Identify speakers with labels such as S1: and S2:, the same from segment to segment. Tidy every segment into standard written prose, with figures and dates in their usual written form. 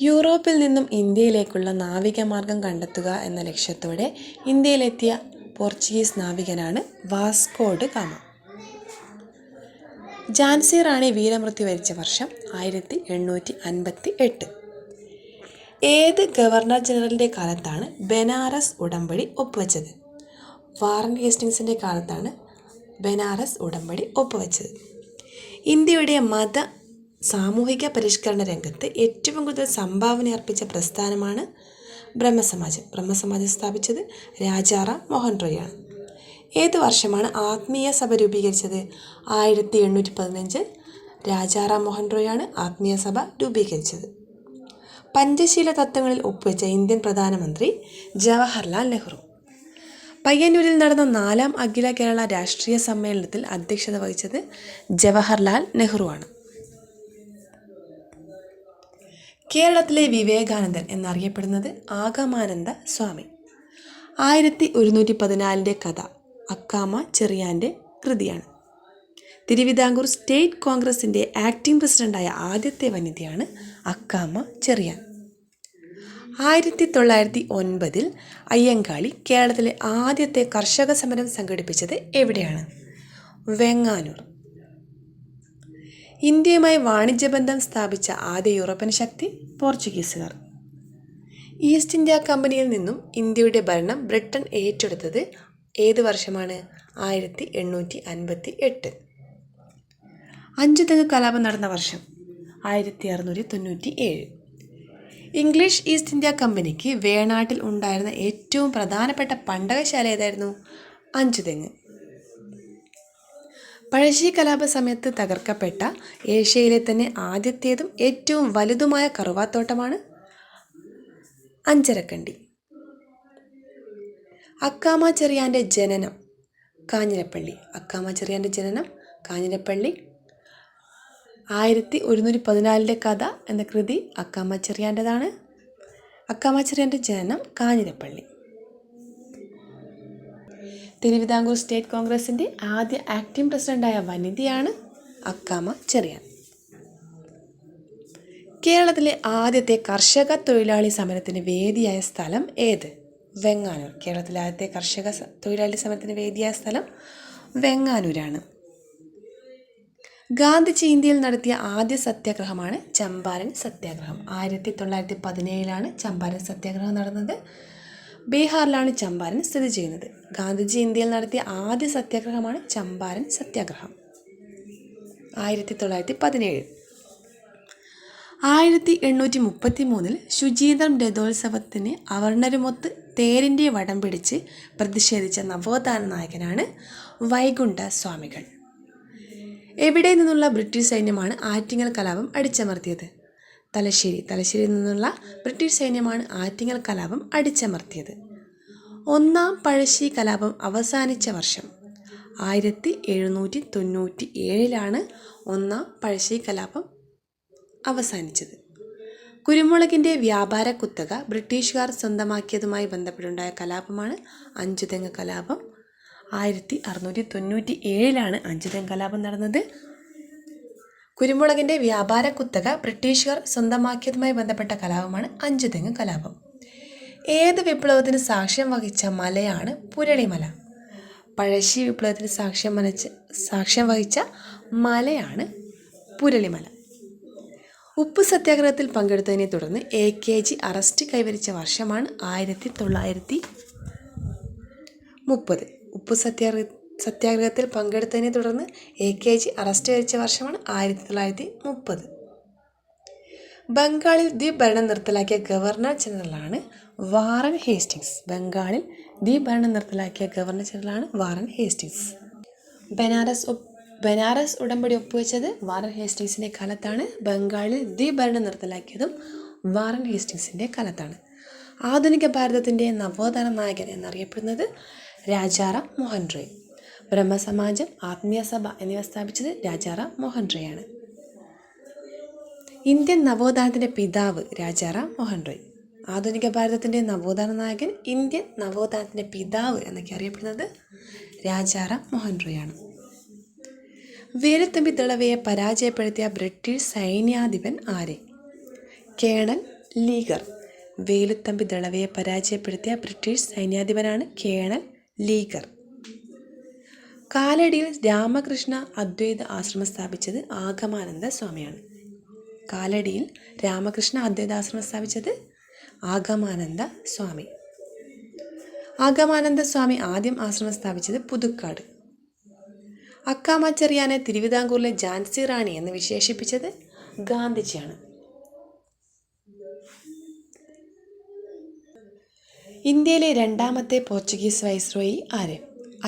S1: യൂറോപ്പിൽ നിന്നും ഇന്ത്യയിലേക്കുള്ള നാവികമാർഗം കണ്ടെത്തുക എന്ന ലക്ഷ്യത്തോടെ ഇന്ത്യയിലെത്തിയ പോർച്ചുഗീസ് നാവികനാണ് Vasco da Gama. Jhansi Rani വീരമൃത്യു വരിച്ച വർഷം 1858. ഏത് ഗവർണർ ജനറലിൻ്റെ കാലത്താണ് ബനാറസ് ഉടമ്പടി ഒപ്പുവെച്ചത്? വാറൻ ഹേസ്റ്റിങ്സിൻ്റെ കാലത്താണ് ബനാറസ് ഉടമ്പടി ഒപ്പുവെച്ചത്. ഇന്ത്യയുടെ സാമൂഹിക പരിഷ്കരണ രംഗത്ത് ഏറ്റവും കൂടുതൽ സംഭാവന അർപ്പിച്ച പ്രസ്ഥാനമാണ് ബ്രഹ്മസമാജം. ബ്രഹ്മസമാജം സ്ഥാപിച്ചത് രാജാറാം മോഹൻ റോയാണ്. ഏത് വർഷമാണ് ആത്മീയ സഭ രൂപീകരിച്ചത്? 1815 രാജാറാം മോഹൻ റോയാണ് ആത്മീയ സഭ രൂപീകരിച്ചത്. പഞ്ചശീല തത്വങ്ങളിൽ ഒപ്പുവെച്ച ഇന്ത്യൻ പ്രധാനമന്ത്രി ജവഹർലാൽ നെഹ്റു. പയ്യന്നൂരിൽ നടന്ന 4ാം അഖില കേരള രാഷ്ട്രീയ സമ്മേളനത്തിൽ അധ്യക്ഷത വഹിച്ചത് ജവഹർലാൽ നെഹ്റുവാണ്. കേരളത്തിലെ വിവേകാനന്ദൻ എന്നറിയപ്പെടുന്നത് ആഗമാനന്ദ സ്വാമി. 1114 കഥ അക്കാമ ചെറിയാൻ്റെ കൃതിയാണ്. തിരുവിതാംകൂർ സ്റ്റേറ്റ് കോൺഗ്രസിൻ്റെ ആക്ടിംഗ് പ്രസിഡൻ്റായ ആദ്യത്തെ വനിതയാണ് അക്കാമ ചെറിയാൻ. 1909 അയ്യങ്കാളി കേരളത്തിലെ ആദ്യത്തെ കർഷക സമരം സംഘടിപ്പിച്ചത് എവിടെയാണ്? വെങ്ങാനൂർ. ഇന്ത്യയുമായി വാണിജ്യബന്ധം സ്ഥാപിച്ച ആദ്യ യൂറോപ്യൻ ശക്തി പോർച്ചുഗീസുകാർ. ഈസ്റ്റ് ഇന്ത്യ കമ്പനിയിൽ നിന്നും ഇന്ത്യയുടെ ഭരണം ബ്രിട്ടൻ ഏറ്റെടുത്തത് ഏത് വർഷമാണ്? 1858. അഞ്ചുതെങ്ങ് കലാപം നടന്ന വർഷം 1697. ഇംഗ്ലീഷ് ഈസ്റ്റ് ഇന്ത്യ കമ്പനിക്ക് വേണാട്ടിൽ ഉണ്ടായിരുന്ന ഏറ്റവും പ്രധാനപ്പെട്ട പണ്ടകശാല ഏതായിരുന്നു? അഞ്ചുതെങ്ങ്. പഴശ്ശി കലാപ സമയത്ത് തകർക്കപ്പെട്ട ഏഷ്യയിലെ തന്നെ ആദ്യത്തേതും ഏറ്റവും വലുതുമായ കറുവാത്തോട്ടമാണ് അഞ്ചരക്കണ്ടി. അക്കാമ ചെറിയാൻ്റെ ജനനം കാഞ്ഞിരപ്പള്ളി. അക്കാമ ചെറിയാൻ്റെ ജനനം കാഞ്ഞിരപ്പള്ളി. 1114 കഥ എന്ന കൃതി അക്കാമ ചെറിയാൻ്റെതാണ്. അക്കാമ ചെറിയാൻ്റെ ജനനം കാഞ്ഞിരപ്പള്ളി. തിരുവിതാംകൂർ സ്റ്റേറ്റ് കോൺഗ്രസിൻ്റെ ആദ്യ ആക്ടിംഗ് പ്രസിഡൻ്റായ വനിതയാണ് അക്കാമ ചെറിയാൻ. കേരളത്തിലെ ആദ്യത്തെ കർഷക തൊഴിലാളി സമരത്തിന് വേദിയായ സ്ഥലം ഏത്? വെങ്ങാനൂർ. കേരളത്തിലെ ആദ്യത്തെ കർഷക തൊഴിലാളി സമരത്തിന് വേദിയായ സ്ഥലം വെങ്ങാനൂരാണ്. ഗാന്ധിജി ഇന്ത്യയിൽ നടത്തിയ ആദ്യ സത്യാഗ്രഹമാണ് ചമ്പാരൻ സത്യാഗ്രഹം. 1917 ചമ്പാരൻ സത്യാഗ്രഹം നടന്നത്. ബീഹാറിലാണ് ചമ്പാരൻ സ്ഥിതി ചെയ്യുന്നത്. ഗാന്ധിജി ഇന്ത്യയിൽ നടത്തിയ ആദ്യ സത്യാഗ്രഹമാണ് ചമ്പാരൻ സത്യാഗ്രഹം. 1917. 1833 ശുചീന്ദ്രം രഥോത്സവത്തിന് അവർണരുമൊത്ത് തേരിൻ്റെ വടം പിടിച്ച് പ്രതിഷേധിച്ച നവോത്ഥാന നായകനാണ് വൈകുണ്ഠ സ്വാമികൾ. എവിടെ നിന്നുള്ള ബ്രിട്ടീഷ് സൈന്യമാണ് ആറ്റിങ്ങൽ കലാപം അടിച്ചമർത്തിയത്? തലശ്ശേരി. തലശ്ശേരിയിൽ നിന്നുള്ള ബ്രിട്ടീഷ് സൈന്യമാണ് ആറ്റിങ്ങൽ കലാപം അടിച്ചമർത്തിയത്. ഒന്നാം പഴശ്ശി കലാപം അവസാനിച്ച വർഷം 1797 ഒന്നാം പഴശ്ശി കലാപം അവസാനിച്ചത്. കുരുമുളകിൻ്റെ വ്യാപാര കുത്തക ബ്രിട്ടീഷുകാർ സ്വന്തമാക്കിയതുമായി ബന്ധപ്പെട്ടുണ്ടായ കലാപമാണ് അഞ്ചുതെങ്ങ് കലാപം. 1697 അഞ്ചുതെങ്ങ് കലാപം നടന്നത്. കുരുമുളകിൻ്റെ വ്യാപാര കുത്തക ബ്രിട്ടീഷുകാർ സ്വന്തമാക്കിയതുമായി ബന്ധപ്പെട്ട കലാപമാണ് അഞ്ചുതെങ്ങ് കലാപം. ഏത് വിപ്ലവത്തിന് സാക്ഷ്യം വഹിച്ച മലയാണ് പുരളിമല? പഴശ്ശി വിപ്ലവത്തിന് സാക്ഷ്യം വഹിച്ച മലയാണ് പുരളിമല. ഉപ്പു സത്യാഗ്രഹത്തിൽ പങ്കെടുത്തതിനെ തുടർന്ന് AKG അറസ്റ്റ് കൈവരിച്ച വർഷമാണ് 1930. ഉപ്പു സത്യാഗ്രഹത്തിൽ പങ്കെടുത്തതിനെ തുടർന്ന് AKG അറസ്റ്റ് വരിച്ച വർഷമാണ് 1930. ബംഗാളിൽ ദ്വീപ് ഭരണം നിർത്തലാക്കിയ ഗവർണർ ജനറലാണ് വാറൻ ഹേസ്റ്റിങ്സ്. ബംഗാളിൽ ദ്വീപ് ഭരണം നിർത്തലാക്കിയ ഗവർണർ ജനറലാണ് വാറൻ ഹേസ്റ്റിങ്സ്. ബനാറസ് ഉടമ്പടി ഒപ്പുവെച്ചത് വാറൻ ഹേസ്റ്റിങ്സിൻ്റെ കാലത്താണ്. ബംഗാളിൽ ദ്വീപ് ഭരണം നിർത്തലാക്കിയതും വാറൻ ഹേസ്റ്റിങ്സിൻ്റെ കാലത്താണ്. ആധുനിക ഭാരതത്തിൻ്റെ നവോത്ഥാന നായകൻ എന്നറിയപ്പെടുന്നത് രാജാറാം മോഹൻ റോയ്. ബ്രഹ്മസമാജം, ആത്മീയ സഭ എന്നിവ സ്ഥാപിച്ചത് രാജാറാം മോഹൻ റോയാണ്. ഇന്ത്യൻ നവോത്ഥാനത്തിൻ്റെ പിതാവ് രാജാറാം മോഹൻ റോയ്. ആധുനിക ഭാരതത്തിൻ്റെ നവോത്ഥാന നായകൻ, ഇന്ത്യൻ നവോത്ഥാനത്തിൻ്റെ പിതാവ് എന്നൊക്കെ അറിയപ്പെടുന്നത് രാജാറാം മോഹൻ റോയാണ്. വീരത്തമ്പി ദളവയെ പരാജയപ്പെടുത്തിയ ബ്രിട്ടീഷ് സൈന്യാധിപൻ ആര്? കേണൽ ലീഗർ. വേലുത്തമ്പി ദളവയെ പരാജയപ്പെടുത്തിയ ബ്രിട്ടീഷ് സൈന്യാധിപനാണ് കേണൽ ലീഗർ. കാലടിയിൽ രാമകൃഷ്ണ അദ്വൈത ആശ്രമം സ്ഥാപിച്ചത് ആഗമാനന്ദ സ്വാമിയാണ്. കാലടിയിൽ രാമകൃഷ്ണ അദ്വൈതാശ്രമം സ്ഥാപിച്ചത് ആഗമാനന്ദ സ്വാമി. ആഗമാനന്ദ സ്വാമി ആദ്യം ആശ്രമം സ്ഥാപിച്ചത് പുതുക്കാട്. അക്കാമ ചെറിയാനെ തിരുവിതാംകൂറിലെ ഝാൻസി റാണി എന്ന് വിശേഷിപ്പിച്ചത് ഗാന്ധിജിയാണ്. ഇന്ത്യയിലെ രണ്ടാമത്തെ പോർച്ചുഗീസ് വൈസ്രോയി ആര്?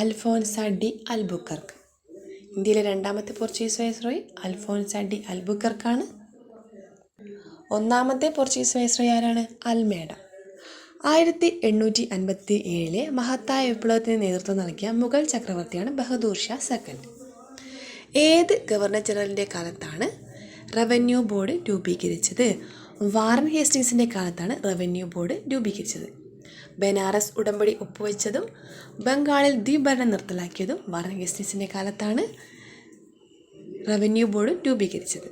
S1: അൽഫോൻസ ഡി അൽബുക്കർക്ക്. ഇന്ത്യയിലെ രണ്ടാമത്തെ പോർച്ചുഗീസ് വൈസ്രോയി അൽഫോൻസ ഡി അൽബുക്കർക്കാണ്. ഒന്നാമത്തെ പോർച്ചുഗീസ് വൈസ്രോയി ആരാണ്? അൽമേഡ. 1857 മഹത്തായ വിപ്ലവത്തിന് നേതൃത്വം നൽകിയ മുഗൾ ചക്രവർത്തിയാണ് ബഹദൂർ ഷാ സെക്കൻഡ്. ഏത് ഗവർണർ ജനറലിൻ്റെ കാലത്താണ് റവന്യൂ ബോർഡ് രൂപീകരിച്ചത്? വാറൻ ഹേസ്റ്റിങ്സിൻ്റെ കാലത്താണ് റവന്യൂ ബോർഡ് രൂപീകരിച്ചത്. ബനാറസ് ഉടമ്പടി ഒപ്പുവെച്ചതും ബംഗാളിൽ ദ്വിഭരണം നിർത്തലാക്കിയതും വാറൻ ഹേസ്റ്റിങ്സിൻ്റെ കാലത്താണ് റവന്യൂ ബോർഡ് രൂപീകരിച്ചത്.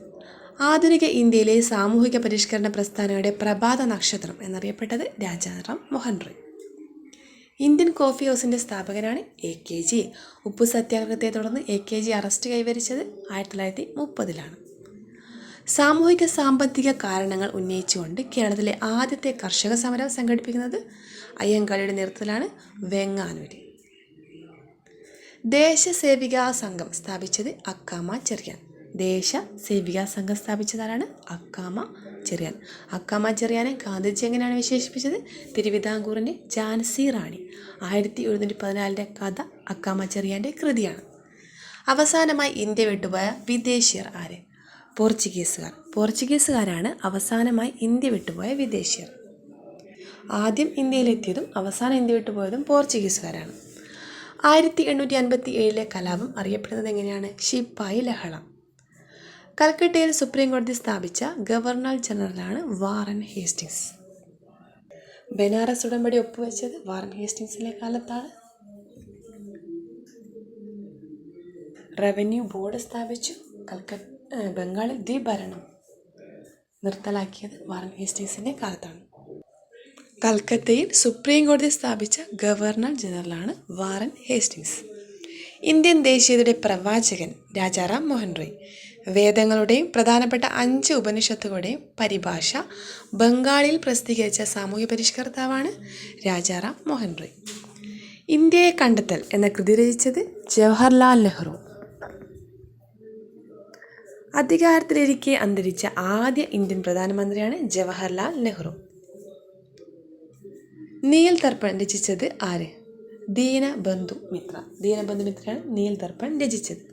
S1: ആധുനിക ഇന്ത്യയിലെ സാമൂഹിക പരിഷ്കരണ പ്രസ്ഥാനങ്ങളുടെ പ്രഭാത നക്ഷത്രം എന്നറിയപ്പെട്ടത് രാജാറാം മോഹൻ റോയ്. ഇന്ത്യൻ കോഫി ഹൗസിൻ്റെ സ്ഥാപകനാണ് AKG. ഉപ്പു സത്യാഗ്രഹത്തെ തുടർന്ന് AKG അറസ്റ്റ് കൈവരിച്ചത് 1930. സാമൂഹിക സാമ്പത്തിക കാരണങ്ങൾ ഉന്നയിച്ചുകൊണ്ട് കേരളത്തിലെ ആദ്യത്തെ കർഷക സമരം സംഘടിപ്പിക്കുന്നത് അയ്യങ്കാളിയുടെ നേതൃത്വത്തിലാണ് വെങ്ങാനൂർ. ദേശസേവികാ സംഘം സ്ഥാപിച്ചത് അക്കാമ ചെറിയാൻ. ദേശസേവികാ സംഘം സ്ഥാപിച്ചതാരാണ്? അക്കാമ ചെറിയാൻ. അക്കാമ ചെറിയാനെ ഗാന്ധിജി എങ്ങനെയാണ് വിശേഷിപ്പിച്ചത്? തിരുവിതാംകൂറിൻ്റെ ഝാൻസി റാണി. 1714 കഥ അക്കാമ ചെറിയാൻ്റെ കൃതിയാണ്. അവസാനമായി ഇന്ത്യ വിട്ടുപോയ വിദേശിയർ ആര്? പോർച്ചുഗീസുകാർ. പോർച്ചുഗീസുകാരാണ് അവസാനമായി ഇന്ത്യ വിട്ടുപോയ വിദേശിയർ. ആദ്യം ഇന്ത്യയിലെത്തിയതും അവസാനം ഇന്ത്യ വിട്ടുപോയതും പോർച്ചുഗീസുകാരാണ്. 1857 കലാപം അറിയപ്പെടുന്നത് എങ്ങനെയാണ്? ശിപ്പായി ലഹള. കൽക്കട്ടയിൽ സുപ്രീം കോടതി സ്ഥാപിച്ച ഗവർണർ ജനറലാണ് വാറൻ ഹേസ്റ്റിങ്സ്. ബനാറസ് ഉടമ്പടി ഒപ്പുവെച്ചത് വാറൻ ഹേസ്റ്റിങ്സിൻ്റെ കാലത്താണ്. റവന്യൂ ബോർഡ് സ്ഥാപിച്ചു. ബംഗാളിൽ ദ്വിഭരണം നിർത്തലാക്കിയത് വാറൻ ഹേസ്റ്റിങ്സിൻ്റെ കാലത്താണ്. കൽക്കത്തയിൽ സുപ്രീം കോടതി സ്ഥാപിച്ച ഗവർണർ ജനറലാണ് വാറൻ ഹേസ്റ്റിങ്സ്. ഇന്ത്യൻ ദേശീയതയുടെ പ്രവാചകൻ രാജാറാം മോഹൻ റോയ്. വേദങ്ങളുടെയും പ്രധാനപ്പെട്ട 5 ഉപനിഷത്തുകളുടെയും പരിഭാഷ ബംഗാളിൽ പ്രസിദ്ധീകരിച്ച സാമൂഹ്യ പരിഷ്കർത്താവാണ് രാജാറാം മോഹൻ റോയ്. ഇന്ത്യയെ കണ്ടെത്തൽ എന്ന കൃതി രചിച്ചത് ജവഹർലാൽ നെഹ്റു. അധികാരത്തിലിരിക്കെ അന്തരിച്ച ആദ്യ ഇന്ത്യൻ പ്രധാനമന്ത്രിയാണ് ജവഹർലാൽ നെഹ്റു. നീൽ ദർപ്പൺ രചിച്ചത് ആര്? ദീനബന്ധു മിത്ര. ദീനബന്ധു മിത്രയാണ് നീൽ ദർപ്പൺ രചിച്ചത്.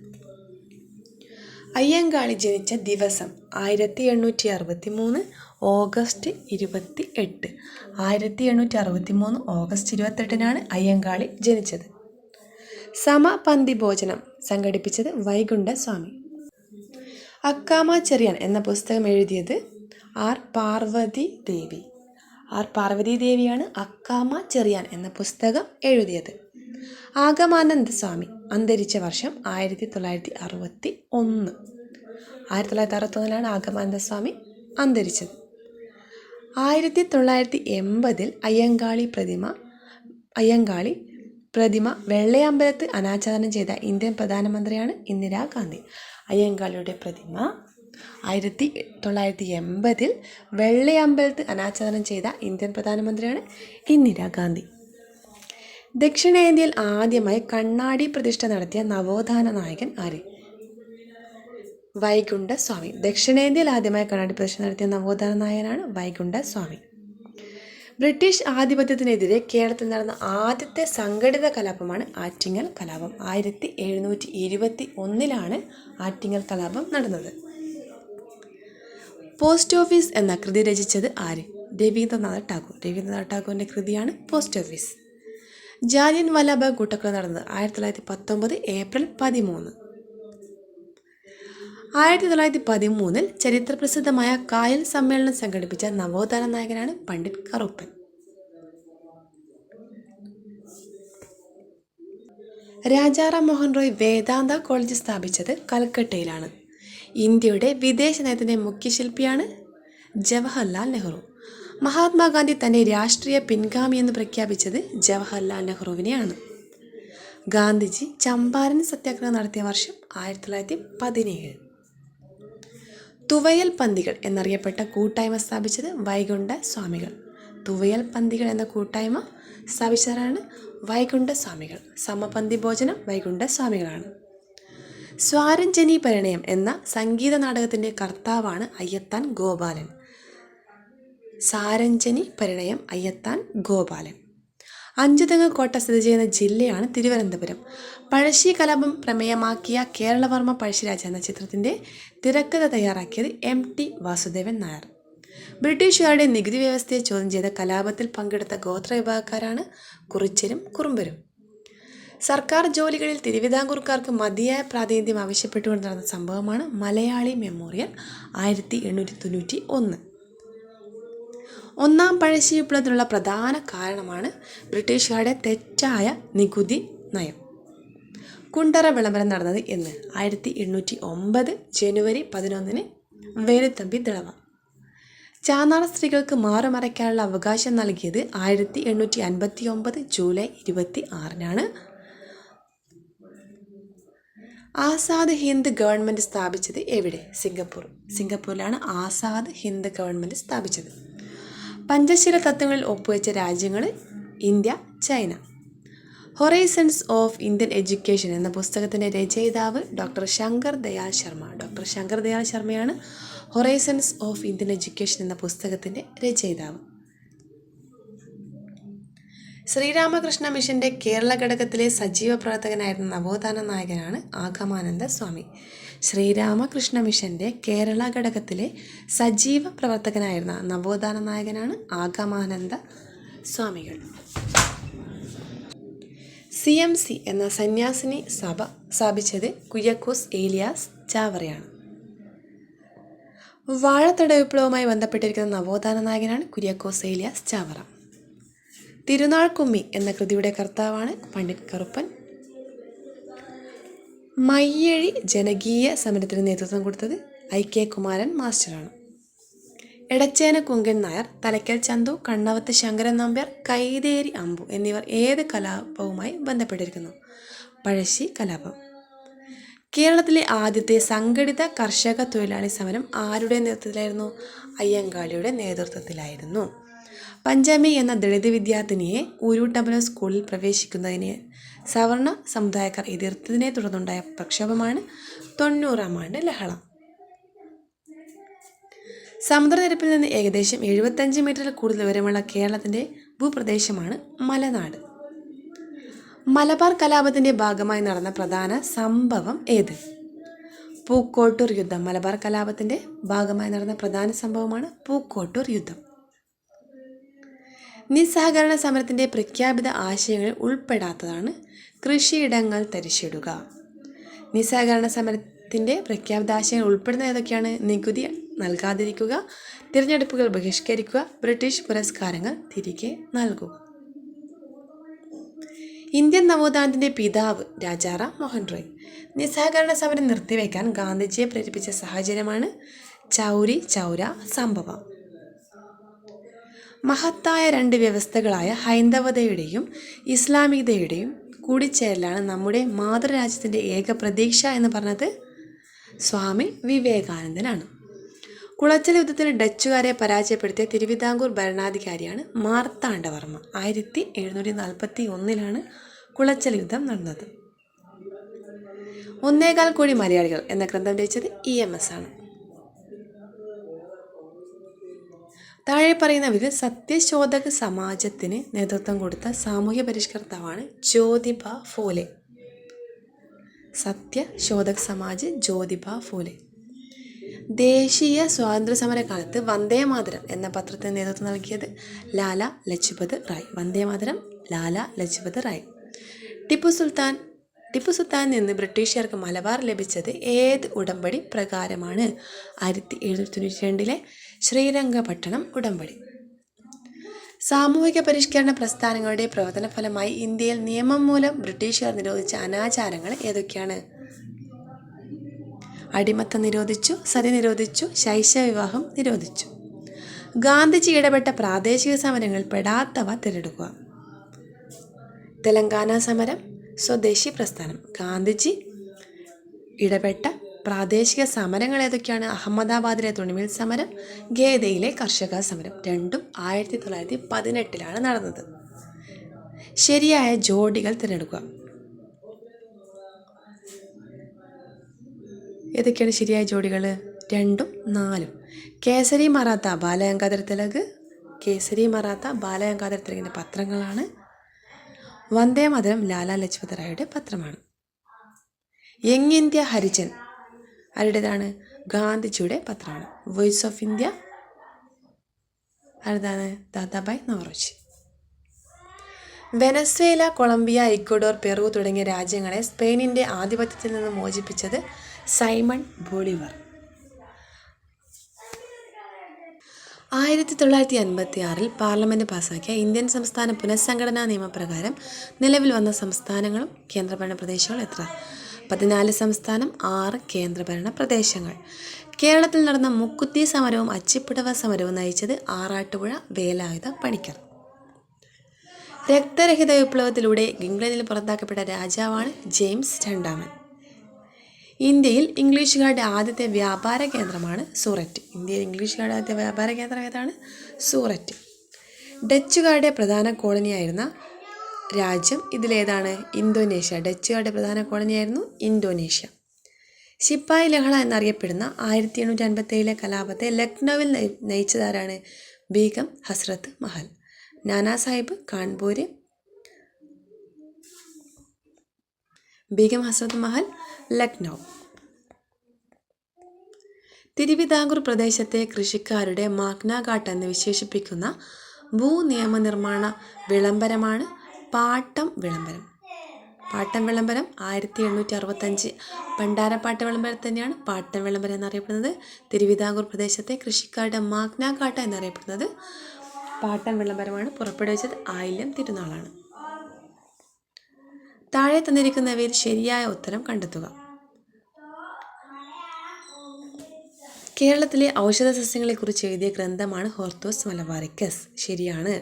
S1: അയ്യങ്കാളി ജനിച്ച ദിവസം 1863 ഓഗസ്റ്റ് 28. 1863 ഓഗസ്റ്റ് 28 അയ്യങ്കാളി ജനിച്ചത്. സമപന്തി ഭോജനം സംഘടിപ്പിച്ചത് വൈകുണ്ഠ സ്വാമി. അക്കാമ ചെറിയാൻ എന്ന പുസ്തകം എഴുതിയത് ആർ പാർവതി ദേവി. ആർ പാർവതി ദേവിയാണ് അക്കാമ ചെറിയാൻ എന്ന പുസ്തകം എഴുതിയത്. ആഗമാനന്ദ സ്വാമി അന്തരിച്ച വർഷം 1961. 1961 ആഗമാനന്ദ സ്വാമി അന്തരിച്ചത്. 1980 അയ്യങ്കാളി പ്രതിമ വെള്ളയമ്പലത്ത് അനാച്ഛാദനം ചെയ്ത ഇന്ത്യൻ പ്രധാനമന്ത്രിയാണ് ഇന്ദിരാഗാന്ധി. അയ്യങ്കാളിയുടെ പ്രതിമ 1980 വെള്ളയമ്പലത്ത് അനാച്ഛാദനം ചെയ്ത ഇന്ത്യൻ പ്രധാനമന്ത്രിയാണ് ഇന്ദിരാഗാന്ധി. ദക്ഷിണേന്ത്യയിൽ ആദ്യമായി കണ്ണാടി പ്രതിഷ്ഠ നടത്തിയ നവോത്ഥാന നായകൻ ആര്? വൈകുണ്ഠ സ്വാമി. ദക്ഷിണേന്ത്യയിൽ ആദ്യമായി കണ്ണാടി പ്രതിഷ്ഠ നടത്തിയ നവോത്ഥാന നായകനാണ് വൈകുണ്ഠ സ്വാമി. ബ്രിട്ടീഷ് ആധിപത്യത്തിനെതിരെ കേരളത്തിൽ നടന്ന ആദ്യത്തെ സംഘടിത കലാപമാണ് ആറ്റിങ്ങൽ കലാപം. 1721 ആറ്റിങ്ങൽ കലാപം നടന്നത്. പോസ്റ്റ് ഓഫീസ് എന്ന കൃതി രചിച്ചത് ആര്? രവീന്ദ്രനാഥ് ടാഗോർ. രവീന്ദ്രനാഥ് ടാഗോറിൻ്റെ കൃതിയാണ് പോസ്റ്റ് ഓഫീസ്. ജാലിയൻ വാലാബാഗ് കൂട്ടക്കൊല നടന്നത് 1919 ഏപ്രിൽ 13. 1913 ചരിത്രപ്രസിദ്ധമായ കായൽ സമ്മേളനം സംഘടിപ്പിച്ച നവോത്ഥാന നായകനാണ് പണ്ഡിറ്റ് കറുപ്പൻ. രാജാറാം മോഹൻ റോയ് വേദാന്ത കോളേജ് സ്ഥാപിച്ചത് കൽക്കട്ടയിലാണ്. ഇന്ത്യയുടെ വിദേശ നയത്തിൻ്റെ മുഖ്യശില്പിയാണ് ജവഹർലാൽ നെഹ്റു. മഹാത്മാഗാന്ധി തൻ്റെ രാഷ്ട്രീയ പിൻഗാമി എന്ന് പ്രഖ്യാപിച്ചത് ജവഹർലാൽ നെഹ്റുവിനെയാണ്. ഗാന്ധിജി ചമ്പാരൻ സത്യാഗ്രഹം നടത്തിയ വർഷം 1917. തുവയൽ പന്തികൾ എന്നറിയപ്പെട്ട കൂട്ടായ്മ സ്ഥാപിച്ചത് വൈകുണ്ഠ സ്വാമികൾ. തുവയൽ പന്തികൾ എന്ന കൂട്ടായ്മ സ്ഥാപിച്ചവരാണ് വൈകുണ്ഠ സ്വാമികൾ. സമപന്തി ഭോജനം വൈകുണ്ഠ സ്വാമികളാണ്. സ്വാരഞ്ജനി പരിണയം എന്ന സംഗീത നാടകത്തിൻ്റെ കർത്താവാണ് അയ്യത്താൻ ഗോപാലൻ. സാരഞ്ജനി പരിണയം അയ്യത്താൻ ഗോപാലൻ. അഞ്ചുതെങ്ങ് കോട്ട സ്ഥിതി ചെയ്യുന്ന ജില്ലയാണ് തിരുവനന്തപുരം. പഴശ്ശി കലാപം പ്രമേയമാക്കിയ കേരളവർമ്മ പഴശ്ശിരാജ എന്ന ചിത്രത്തിൻ്റെ തിരക്കഥ തയ്യാറാക്കിയത് MT വാസുദേവൻ നായർ. ബ്രിട്ടീഷുകാരുടെ നികുതി വ്യവസ്ഥയെ ചോദ്യം ചെയ്ത കലാപത്തിൽ പങ്കെടുത്ത ഗോത്ര വിഭാഗക്കാരാണ് കുറിച്യരും കുറുമ്പരും. സർക്കാർ ജോലികളിൽ തിരുവിതാംകൂർക്കാർക്ക് മതിയായ പ്രാതിനിധ്യം ആവശ്യപ്പെട്ടുകൊണ്ട് നടന്ന സംഭവമാണ് മലയാളി മെമ്മോറിയൽ 1891. ഒന്നാം പഴശ്ശി വിപ്ലവത്തിനുള്ള പ്രധാന കാരണമാണ് ബ്രിട്ടീഷുകാരുടെ തെറ്റായ നികുതി നയം. കുണ്ടറ വിളംബരം നടന്നത് എന്ന് 1809 ജനുവരി 11 വേലുത്തമ്പി ദളവ. ചാന്നാർ സ്ത്രീകൾക്ക് മാറുമറയ്ക്കാനുള്ള അവകാശം നൽകിയത് 1859 ജൂലൈ 26 ആസാദ് ഹിന്ദ് ഗവൺമെൻറ് സ്ഥാപിച്ചത് എവിടെ? സിംഗപ്പൂരിലാണ് ആസാദ് ഹിന്ദ് ഗവൺമെൻറ് സ്ഥാപിച്ചത്. പഞ്ചശീല തത്വങ്ങളിൽ ഒപ്പുവെച്ച രാജ്യങ്ങൾ India, China. Horizons of Indian education എന്ന പുസ്തകത്തിൻ്റെ രചയിതാവ് ഡോക്ടർ ശങ്കർ ദയാൽ ശർമ്മ. ഡോക്ടർ ശങ്കർ ദയാൽ ശർമ്മയാണ് ഹൊറൈസൺസ് ഓഫ് ഇന്ത്യൻ എഡ്യൂക്കേഷൻ എന്ന പുസ്തകത്തിൻ്റെ രചയിതാവ്. ശ്രീരാമകൃഷ്ണ മിഷൻ്റെ കേരള ഘടകത്തിലെ സജീവ പ്രവർത്തകനായിരുന്ന നവോത്ഥാന നായകനാണ് ആഗമാനന്ദ സ്വാമി. ശ്രീരാമകൃഷ്ണ മിഷൻ്റെ കേരള ഘടകത്തിലെ സജീവ പ്രവർത്തകനായിരുന്ന നവോത്ഥാന നായകനാണ് ആഗമാനന്ദ സ്വാമികൾ. CMC എന്ന സന്യാസിനി സഭ സ്ഥാപിച്ചത് കുര്യക്കോസ് ഏലിയാസ് ചാവറയാണ്. വാഴത്തട വിപ്ലവവുമായി ബന്ധപ്പെട്ടിരിക്കുന്ന നവോത്ഥാന നായകനാണ് കുര്യക്കോസ് ഏലിയാസ് ചാവറ. തിരുനാൾ കുമ്മി എന്ന കൃതിയുടെ കർത്താവാണ് പണ്ഡിറ്റ് കറുപ്പൻ. മയ്യഴി ജനകീയ സമരത്തിന് നേതൃത്വം കൊടുത്തത് IK കുമാരൻ മാസ്റ്ററാണ്. എടച്ചേന കുങ്കൻ നായർ, തലയ്ക്കൽ ചന്തു, കണ്ണവത്ത് ശങ്കരൻ നമ്പ്യാർ, കൈതേരി അമ്പു എന്നിവർ ഏത് കലാപവുമായി ബന്ധപ്പെട്ടിരിക്കുന്നു? പഴശ്ശി കലാപം. കേരളത്തിലെ ആദ്യത്തെ സംഘടിത കർഷക തൊഴിലാളി സമരം ആരുടെ നേതൃത്വത്തിലായിരുന്നു? അയ്യങ്കാളിയുടെ നേതൃത്വത്തിലായിരുന്നു. പഞ്ചമി എന്ന ദളിത് വിദ്യാർത്ഥിനിയെ ഊരൂട്ടമ്പലം സ്കൂളിൽ പ്രവേശിക്കുന്നതിനെ സവർണ സമുദായക്കാർ എതിർത്തതിനെ തുടർന്നുണ്ടായ പ്രക്ഷോഭമാണ് 90-ാം ആണ്ട് ലഹള. സമുദ്രനിരപ്പിൽ നിന്ന് ഏകദേശം 75 മീറ്ററിൽ കൂടുതൽ ഉയരമുള്ള കേരളത്തിൻ്റെ ഭൂപ്രദേശമാണ് മലനാട്. മലബാർ കലാപത്തിൻ്റെ ഭാഗമായി നടന്ന പ്രധാന സംഭവം ഏത്? പൂക്കോട്ടൂർ യുദ്ധം. മലബാർ കലാപത്തിൻ്റെ ഭാഗമായി നടന്ന പ്രധാന സംഭവമാണ് പൂക്കോട്ടൂർ യുദ്ധം. നിസ്സഹകരണ സമരത്തിൻ്റെ പ്രഖ്യാപിത ആശയങ്ങളിൽ ഉൾപ്പെടാത്തതാണ് കൃഷിയിടങ്ങൾ തരിശിടുക. നിസ്സഹകരണ സമരത്തിൻ്റെ പ്രഖ്യാപിത ആശയങ്ങൾ ഉൾപ്പെടുന്ന ഏതൊക്കെയാണ്? നികുതി നൽകാതിരിക്കുക, തിരഞ്ഞെടുപ്പുകൾ ബഹിഷ്കരിക്കുക, ബ്രിട്ടീഷ് പുരസ്കാരങ്ങൾ തിരികെ നൽകുക. ഇന്ത്യൻ നവോത്ഥാനത്തിൻ്റെ പിതാവ് രാജാറാം മോഹൻ റോയ്. നിസ്സഹകരണ സമരം നിർത്തിവെക്കാൻ ഗാന്ധിജിയെ പ്രേരിപ്പിച്ച സാഹചര്യമാണ് ചൗരി ചൗര സംഭവം. മഹത്തായ 2 വ്യവസ്ഥകളായ ഹൈന്ദവതയുടെയും ഇസ്ലാമികതയുടെയും കൂടിച്ചേരലാണ് നമ്മുടെ മാതൃരാജ്യത്തിൻ്റെ ഏക പ്രതീക്ഷ എന്ന് പറഞ്ഞത് സ്വാമി വിവേകാനന്ദനാണ്. കുളച്ചൽ യുദ്ധത്തിൽ ഡച്ചുകാരെ പരാജയപ്പെടുത്തിയ തിരുവിതാംകൂർ ഭരണാധികാരിയാണ് മാർത്താണ്ഡവർമ്മ. 1741 കുളച്ചൽ യുദ്ധം നടന്നത്. 1.25 കോടി മലയാളികൾ എന്ന ഗ്രന്ഥം രചിച്ചത് EMS ആണ്. താഴെ പറയുന്നവരിൽ സത്യശോധക സമാജത്തിന് നേതൃത്വം കൊടുത്ത സാമൂഹ്യ പരിഷ്കർത്താവാണ് ജ്യോതിബ ഫൂലെ. സത്യശോധക സമാജ് ജ്യോതിബ ഫൂലെ. ദേശീയ സ്വാതന്ത്ര്യ സമര കാലത്ത് വന്ദേ മാതരം എന്ന പത്രത്തിന് നേതൃത്വം നൽകിയത് ലാല ലജ്പത് റായ്. വന്ദേ മാതരം, ലാല ലജ്പത് റായ്. ടിപ്പു സുൽത്താൻ നിന്ന് ബ്രിട്ടീഷുകാർക്ക് മലബാർ ലഭിച്ചത് ഏത് ഉടമ്പടി പ്രകാരമാണ്? 1792 ശ്രീരംഗപട്ടണം ഉടമ്പടി. സാമൂഹിക പരിഷ്കരണ പ്രസ്ഥാനങ്ങളുടെ പ്രവർത്തന ഫലമായി ഇന്ത്യയിൽ നിയമം മൂലം ബ്രിട്ടീഷുകാർ നിരോധിച്ച അനാചാരങ്ങൾ ഏതൊക്കെയാണ്? അടിമത്തം നിരോധിച്ചു, സതി നിരോധിച്ചു, ശൈശവ വിവാഹം നിരോധിച്ചു. ഗാന്ധിജി ഇടപെട്ട പ്രാദേശിക സമരങ്ങളിൽ പെടാത്തവ തിരഞ്ഞെടുക്കുക. തെലങ്കാന സമരം, സ്വദേശി പ്രസ്ഥാനം. ഗാന്ധിജി ഇടപെട്ട പ്രാദേശിക സമരങ്ങൾ ഏതൊക്കെയാണ്? അഹമ്മദാബാദിലെ തുണിമിൽ സമരം, ഖേദയിലെ കർഷക സമരം. രണ്ടും 1918 നടന്നത്. ശരിയായ ജോഡികൾ തിരഞ്ഞെടുക്കുക. ഏതൊക്കെയാണ് ശരിയായ ജോഡികൾ? 2ഉം 4ഉം. കേസരി മറാത്ത ബാലഗംഗാധര തിലക്. കേസരി മറാത്ത ബാലഗംഗാധര തിലകിൻ്റെ പത്രങ്ങളാണ്. വന്ദേ മാതരം ലാലാ ലജ്പത് റായിയുടെ പത്രമാണ്. യങ് ഇന്ത്യ ഹരിജൻ ആരുടേതാണ്? ഗാന്ധിജിയുടെ പത്രമാണ്. വോയിസ് ഓഫ് ഇന്ത്യ ആരുതാണ്? Dadabhai Naoroji. Venezuela, Colombia, Ecuador, Peru തുടങ്ങിയ രാജ്യങ്ങളെ സ്പെയിനിൻ്റെ ആധിപത്യത്തിൽ നിന്ന് മോചിപ്പിച്ചത് സൈമൺ ബോളിവർ. 1956 പാർലമെൻറ്റ് പാസാക്കിയ ഇന്ത്യൻ സംസ്ഥാന പുനഃസംഘടനാ നിയമപ്രകാരം നിലവിൽ വന്ന സംസ്ഥാനങ്ങളും കേന്ദ്രഭരണ പ്രദേശങ്ങളും എത്ര? 14 സംസ്ഥാനം, 6 കേന്ദ്രഭരണ പ്രദേശങ്ങൾ. കേരളത്തിൽ നടന്ന മുക്കുത്തി സമരവും അച്ചിപ്പുടവ സമരവും നയിച്ചത് ആറാട്ടുപുഴ വേലായുധ പണിക്കർ. രക്തരഹിത വിപ്ലവത്തിലൂടെ ഇംഗ്ലണ്ടിൽ പുറത്താക്കപ്പെട്ട രാജാവാണ് ജെയിംസ് രണ്ടാമൻ. ഇന്ത്യയിൽ ഇംഗ്ലീഷുകാരുടെ ആദ്യത്തെ വ്യാപാര കേന്ദ്രമാണ് സൂററ്റ്. ഇന്ത്യയിൽ ഇംഗ്ലീഷുകാരുടെ ആദ്യത്തെ വ്യാപാര കേന്ദ്രം ഏതാണ്? സൂററ്റ്. ഡച്ചുകാരുടെ പ്രധാന കോളനിയായിരുന്ന രാജ്യം ഇതിലേതാണ്? ഇന്തോനേഷ്യ. ഡച്ചുകാരുടെ പ്രധാന കോളനിയായിരുന്നു ഇന്തോനേഷ്യ. ശിപ്പായി ലഹള എന്നറിയപ്പെടുന്ന 1857 കലാപത്തെ ലക്നൌവിൽ നയിച്ചതാരാണ്? ബീഗം ഹസ്രത്ത് മഹൽ. നാനാ സാഹിബ് കാൺപൂര്. ബീഗം ഹസ്രത്ത് മഹൽ, ലക്നൗ. തിരുവിതാംകൂർ പ്രദേശത്തെ കൃഷിക്കാരുടെ മാഗ്നാകാട്ട് എന്ന് വിശേഷിപ്പിക്കുന്ന ഭൂനിയമനിർമ്മാണ വിളംബരമാണ് പാട്ടം വിളംബരം. പാട്ടം വിളംബരം 1865 പണ്ടാരപ്പാട്ട് വിളംബരം തന്നെയാണ് പാട്ടം വിളംബരം എന്നറിയപ്പെടുന്നത്. തിരുവിതാംകൂർ പ്രദേശത്തെ കൃഷിക്കാരുടെ മാഗ്നാകാട്ട് എന്നറിയപ്പെടുന്നത് പാട്ടം വിളംബരമാണ്. പുറപ്പെടുവിച്ചത് ആയില്യം തിരുനാളാണ്. താഴെ തന്നിരിക്കുന്നവയിൽ ശരിയായ ഉത്തരം കണ്ടെത്തുക. കേരളത്തിലെ ഔഷധ സസ്യങ്ങളെക്കുറിച്ച് എഴുതിയ ഗ്രന്ഥമാണ് ഹോർത്തൂസ് മലബാറിക്കസ്. ശരിയാണ്.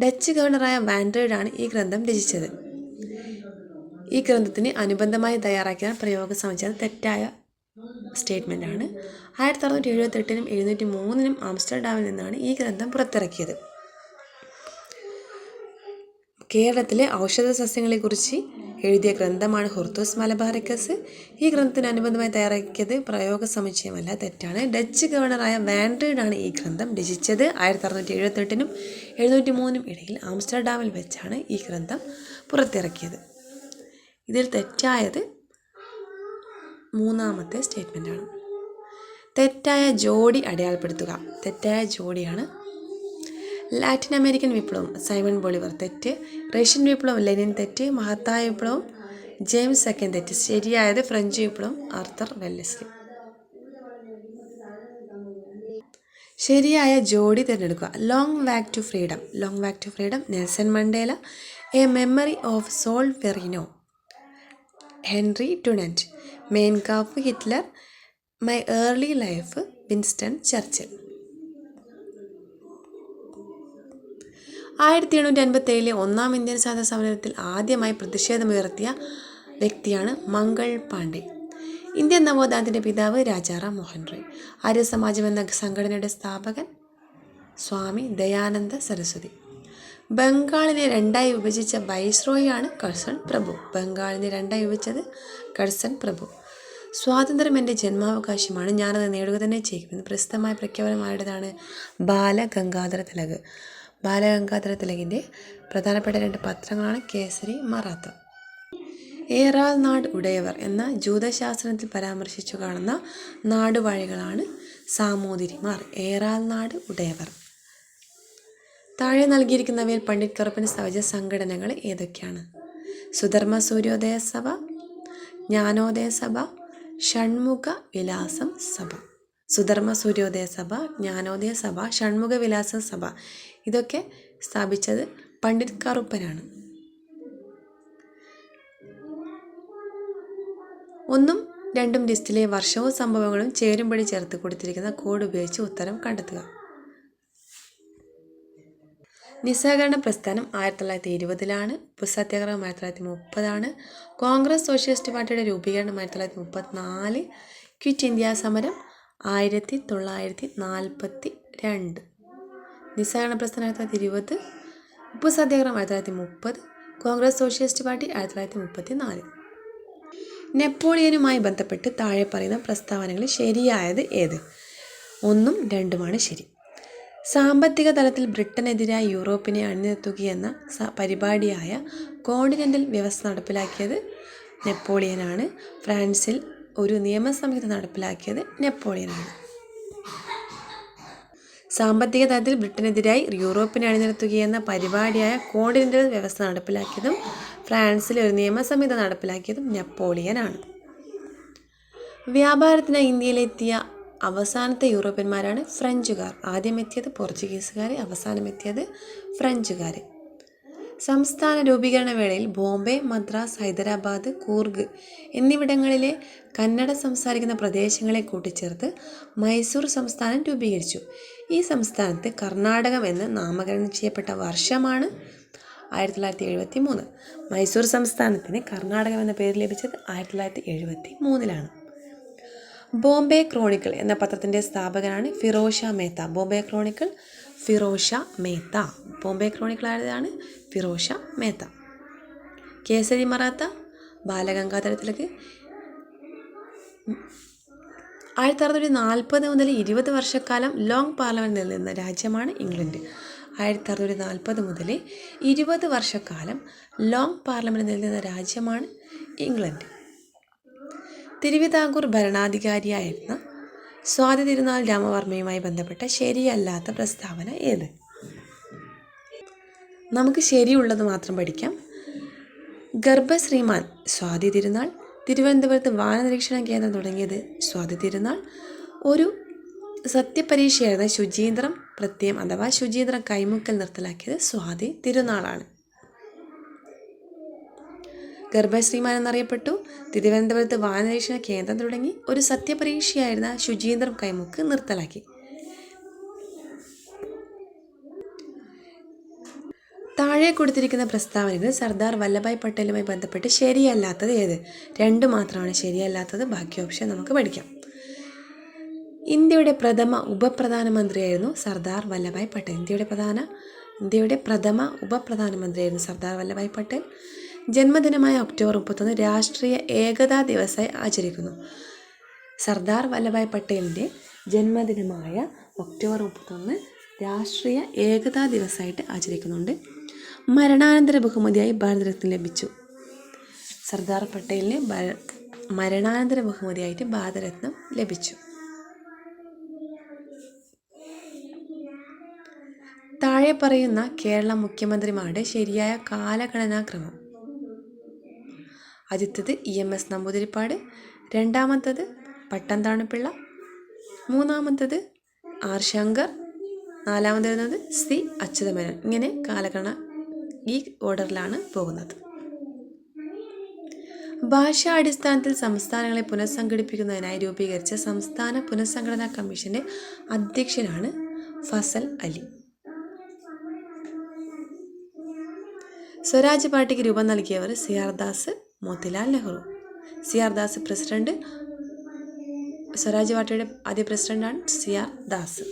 S1: ഡച്ച് ഗവർണറായ വാൻഡ്രേഡാണ് ഈ ഗ്രന്ഥം രചിച്ചത്. ഈ ഗ്രന്ഥത്തിന് അനുബന്ധമായി തയ്യാറാക്കിയ പ്രയോഗ സമുച്ചയം തെറ്റായ സ്റ്റേറ്റ്മെൻറ്റാണ്. 1678 703 ആംസ്റ്റർഡാമിൽ നിന്നാണ് ഈ ഗ്രന്ഥം പുറത്തിറക്കിയത്. കേരളത്തിലെ ഔഷധ സസ്യങ്ങളെക്കുറിച്ച് എഴുതിയ ഗ്രന്ഥമാണ് ഹോർത്തൂസ് മലബാറിക്കസ്. ഈ ഗ്രന്ഥത്തിന് അനുബന്ധമായി തയ്യാറാക്കിയത് പ്രയോഗ സമുച്ചയമല്ല, തെറ്റാണ്. ഡച്ച് ഗവർണറായ വാൻഡ്രേഡാണ് ഈ ഗ്രന്ഥം രചിച്ചത്. 1678 703 ഇടയിൽ ആംസ്റ്റർഡാമിൽ വെച്ചാണ് ഈ ഗ്രന്ഥം പുറത്തിറക്കിയത്. ഇതിൽ തെറ്റായത് 3ാമത്തെ സ്റ്റേറ്റ്മെൻറ്റാണ്. തെറ്റായ ജോഡി അടയാളപ്പെടുത്തുക. തെറ്റായ ജോഡിയാണ് ലാറ്റിൻ അമേരിക്കൻ വിപ്ലവം സൈമൺ ബോളിവർ, തെറ്റ്. റഷ്യൻ വിപ്ലവം ലെനിൻ, തെറ്റ്. മഹത്തായ വിപ്ലവം ജെയിംസ് സെക്കൻഡ്, തെറ്റ്. ശരിയായത് ഫ്രഞ്ച് വിപ്ലവം ആർത്തർ വെല്ലസ്ലി. ശരിയായ ജോഡി തിരഞ്ഞെടുക്കുക. Long walk to freedom. Long walk to freedom Nelson Mandela. A memory of Solferino, Henry Dunant. Mein Kampf Hitler. My early life Winston Churchill. 1857 ഒന്നാം ഇന്ത്യൻ സ്വാതന്ത്ര്യ സമരത്തിൽ ആദ്യമായി പ്രതിഷേധമുയർത്തിയ വ്യക്തിയാണ് മംഗൾ പാണ്ഡെ. ഇന്ത്യൻ നവോത്ഥാനത്തിൻ്റെ പിതാവ് രാജാറാം മോഹൻ റോയ്. ആര്യസമാജം എന്ന സംഘടനയുടെ സ്ഥാപകൻ സ്വാമി ദയാനന്ദ സരസ്വതി. ബംഗാളിനെ രണ്ടായി വിഭജിച്ച വൈസ്രോയിയാണ് കഴ്സൺ പ്രഭു. ബംഗാളിനെ രണ്ടായി വിഭജിച്ചത് കഴ്സൺ പ്രഭു. സ്വാതന്ത്ര്യം എൻ്റെ ജന്മാവകാശമാണ്, ഞാനത് നേടുക തന്നെ ചെയ്യുമെന്ന് പ്രസിദ്ധമായ പ്രഖ്യാപനമാരുടേതാണ്? ബാലഗംഗാധര തിലക്. ബാലഗംഗാധര തിലകിൻ്റെ പ്രധാനപ്പെട്ട 2 പത്രങ്ങളാണ് കേസരി മറാത്ത. ഏറാൾ നാട് ഉടയവർ എന്ന ജൂതശാസ്ത്രത്തിൽ പരാമർശിച്ചു കാണുന്ന നാടുവാഴികളാണ് സാമൂതിരിമാർ. ഏറാൾ നാട് ഉടയവർ. താഴെ നൽകിയിരിക്കുന്നവയിൽ പണ്ഡിറ്റ് കറുപ്പൻ സ്ഥാപിച്ച സംഘടനകൾ ഏതൊക്കെയാണ്? സുധർമ്മ സൂര്യോദയ സഭ, ജ്ഞാനോദയ സഭ, ഷൺമുഖ വിലാസം സഭ. സുധർമ്മ സൂര്യോദയ സഭ, ജ്ഞാനോദയ സഭ, ഷൺമുഖ വിലാസം സഭ. ഇതൊക്കെ സ്ഥാപിച്ചത് പണ്ഡിറ്റ് കറുപ്പനാണ്. 1ഉം 2ഉം ലിസ്റ്റിലെ വർഷവും സംഭവങ്ങളും ചേരുംപടി ചേർത്ത് കൊടുത്തിരിക്കുന്ന കോഡ് ഉപയോഗിച്ച് ഉത്തരം കണ്ടെത്തുക. നിസ്സഹകരണ പ്രസ്ഥാനം 1920-ലാണ്. ഉപ്പു സത്യാഗ്രഹം 1930-ആണ്. കോൺഗ്രസ് സോഷ്യലിസ്റ്റ് പാർട്ടിയുടെ രൂപീകരണം 1934. ക്വിറ്റ് ഇന്ത്യ സമരം 1942. നിസ്സഹകരണ പ്രസ്ഥാനം 1920, ഉപ്പു സത്യാഗ്രഹം 1930, കോൺഗ്രസ് സോഷ്യലിസ്റ്റ് പാർട്ടി 1934. നെപ്പോളിയനുമായി ബന്ധപ്പെട്ട് താഴെ പറയുന്ന പ്രസ്താവനകളിൽ ശരിയായത് ഏത്? 1ഉം 2ഉമാണ് ശരി. സാമ്പത്തിക തലത്തിൽ ബ്രിട്ടനെതിരായി യൂറോപ്പിനെ അണിനിരത്തുകയെന്ന പരിപാടിയായ കോണ്ടിനെൻ്റൽ വ്യവസ്ഥ നടപ്പിലാക്കിയത് നെപ്പോളിയനാണ്. ഫ്രാൻസിൽ ഒരു നിയമസംഹിത നടപ്പിലാക്കിയത് നെപ്പോളിയനാണ്. സാമ്പത്തിക തലത്തിൽ ബ്രിട്ടനെതിരായി യൂറോപ്പിനെ അണിനിരത്തുകയെന്ന പരിപാടിയായ കോണ്ടിനെൻ്റൽ വ്യവസ്ഥ നടപ്പിലാക്കിയതും ഫ്രാൻസിൽ ഒരു നിയമസംഹിത നടപ്പിലാക്കിയതും നെപ്പോളിയനാണ്. വ്യാപാരത്തിനായി ഇന്ത്യയിലെത്തിയ അവസാനത്തെ യൂറോപ്യന്മാരാണ് ഫ്രഞ്ചുകാർ. ആദ്യം എത്തിയത് പോർച്ചുഗീസുകാർ, അവസാനം എത്തിയത് ഫ്രഞ്ചുകാർ. സംസ്ഥാന രൂപീകരണ വേളയിൽ ബോംബെ, മദ്രാസ്, ഹൈദരാബാദ്, കൂർഗ് എന്നിവിടങ്ങളിലെ കന്നഡ സംസാരിക്കുന്ന പ്രദേശങ്ങളെ കൂട്ടിച്ചേർത്ത് മൈസൂർ സംസ്ഥാനം രൂപീകരിച്ചു. ഈ സംസ്ഥാനത്ത് കർണാടകം എന്ന് നാമകരണം ചെയ്യപ്പെട്ട വർഷമാണ് 1973. മൈസൂർ സംസ്ഥാനത്തിന് കർണാടകം എന്ന പേര് ലഭിച്ചത് 1973-ലാണ്. ബോംബെ ക്രോണിക്കിൾ എന്ന പത്രത്തിൻ്റെ സ്ഥാപകനാണ് ഫിറോസ് ഷാ മേത്ത. ബോംബെ ക്രോണിക്കിൾ ഫിറോസ് ഷാ മേത്ത. ബോംബെ ക്രോണിക്കിൾ ആയതാണ് ഫിറോസ് ഷാ മേത്ത. കേസരി മറാത്ത ബാലഗംഗാധര തിലക്. 1640 മുതൽ 20 വർഷക്കാലം ലോങ് പാർലമെൻറ്റ് നിലനിന്ന രാജ്യമാണ് ഇംഗ്ലണ്ട്. 1640 മുതൽ 20 വർഷക്കാലം ലോങ് പാർലമെൻറ്റ് നിലനിന്ന രാജ്യമാണ് ഇംഗ്ലണ്ട്. തിരുവിതാംകൂർ ഭരണാധികാരിയായിരുന്ന സ്വാതി തിരുനാൾ രാമവർമ്മയുമായി ബന്ധപ്പെട്ട ശരിയല്ലാത്ത പ്രസ്താവന ഏത്? നമുക്ക് ശരിയുള്ളത് മാത്രം പഠിക്കാം. ഗർഭശ്രീമാൻ സ്വാതി തിരുനാൾ, തിരുവനന്തപുരത്ത് വാനനിരീക്ഷണ കേന്ദ്രം തുടങ്ങിയത് സ്വാതി തിരുനാൾ, ഒരു സത്യപരീക്ഷയായിരുന്ന ശുചീന്ദ്രം പ്രത്യയം അഥവാ ശുചീന്ദ്രം കൈമുക്കൽ നിർത്തലാക്കിയത് സ്വാതി തിരുനാളാണ്. ഗർഭശ്രീമാൻ എന്നറിയപ്പെട്ടു. തിരുവനന്തപുരത്ത് വാനനിരീക്ഷണ കേന്ദ്രം തുടങ്ങി. ഒരു സത്യപരീക്ഷയായിരുന്ന ശുചീന്ദ്രം കൈമുക്ക് നിർത്തലാക്കി. താഴെ കൊടുത്തിരിക്കുന്ന പ്രസ്താവനകൾ സർദാർ വല്ലഭായ് പട്ടേലുമായി ബന്ധപ്പെട്ട് ശരിയല്ലാത്തത് ഏത്? 2 മാത്രമാണ് ശരിയല്ലാത്തത്. ബാക്കി ഓപ്ഷൻ നമുക്ക് പഠിക്കാം. ഇന്ത്യയുടെ പ്രഥമ ഉപപ്രധാനമന്ത്രിയായിരുന്നു സർദാർ വല്ലഭായ് പട്ടേൽ. ഇന്ത്യയുടെ പ്രഥമ ഉപപ്രധാനമന്ത്രിയായിരുന്നു സർദാർ വല്ലഭായ് പട്ടേൽ. ജന്മദിനമായ ഒക്ടോബർ 31 രാഷ്ട്രീയ ഏകതാ ദിവസമായി ആചരിക്കുന്നു. സർദാർ വല്ലഭായ് പട്ടേലിൻ്റെ ജന്മദിനമായ ഒക്ടോബർ 31 രാഷ്ട്രീയ ഏകതാ ദിവസമായിട്ട് ആചരിക്കുന്നുണ്ട്. മരണാനന്തര ബഹുമതിയായി ഭാരതരത്ന ലഭിച്ചു. സർദാർ പട്ടേലിന് മരണാനന്തര ബഹുമതിയായിട്ട് ഭാരതരത്നം ലഭിച്ചു. താഴെ പറയുന്ന കേരള മുഖ്യമന്ത്രിമാരുടെ ശരിയായ കാലഗണനാക്രമം. ആദ്യത്തേത് EMS നമ്പൂതിരിപ്പാട്, രണ്ടാമത്തേത് പട്ടംതാണുപിള്ള, മൂന്നാമത്തേത് R ശങ്കർ, നാലാമത് വരുന്നത് C അച്യുതമേനോൻ. ഇങ്ങനെ കാലഗണന ഈ ഓർഡറിലാണ് പോകുന്നത്. ഭാഷാടിസ്ഥാനത്തിൽ സംസ്ഥാനങ്ങളെ പുനഃസംഘടിപ്പിക്കുന്നതിനായി രൂപീകരിച്ച സംസ്ഥാന പുനഃസംഘടനാ കമ്മീഷന്റെ അധ്യക്ഷനാണ് ഫസൽ അലി. സ്വരാജ് പാർട്ടിക്ക് രൂപം നൽകിയവർ CR Das, Motilal Nehru. CR Das president. Swaraj പാർട്ടിയുടെ ആദ്യ പ്രസിഡന്റാണ് CR ദാസ്.